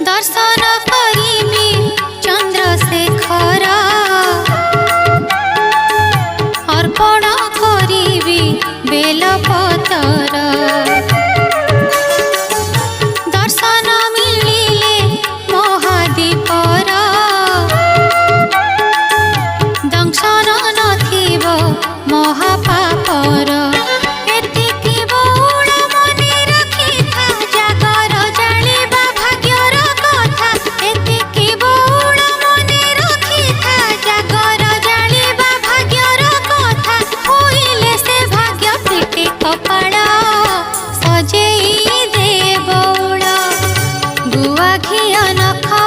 दर्शन करिबी चंद्रशेखर अर्पण करिबी बेलपतर दर्शन मिलिले महादीपर दंशन नथिब महापापर एतिकी बौल मने रखिथा जागर जालिबा भाग्यर कथा एतिकी बौल मने रखिथा जागर जालिबा भाग्यर कथा होइले से भाग्य फिटे कपाळ सजेई दे बौल गुआ घिया नखा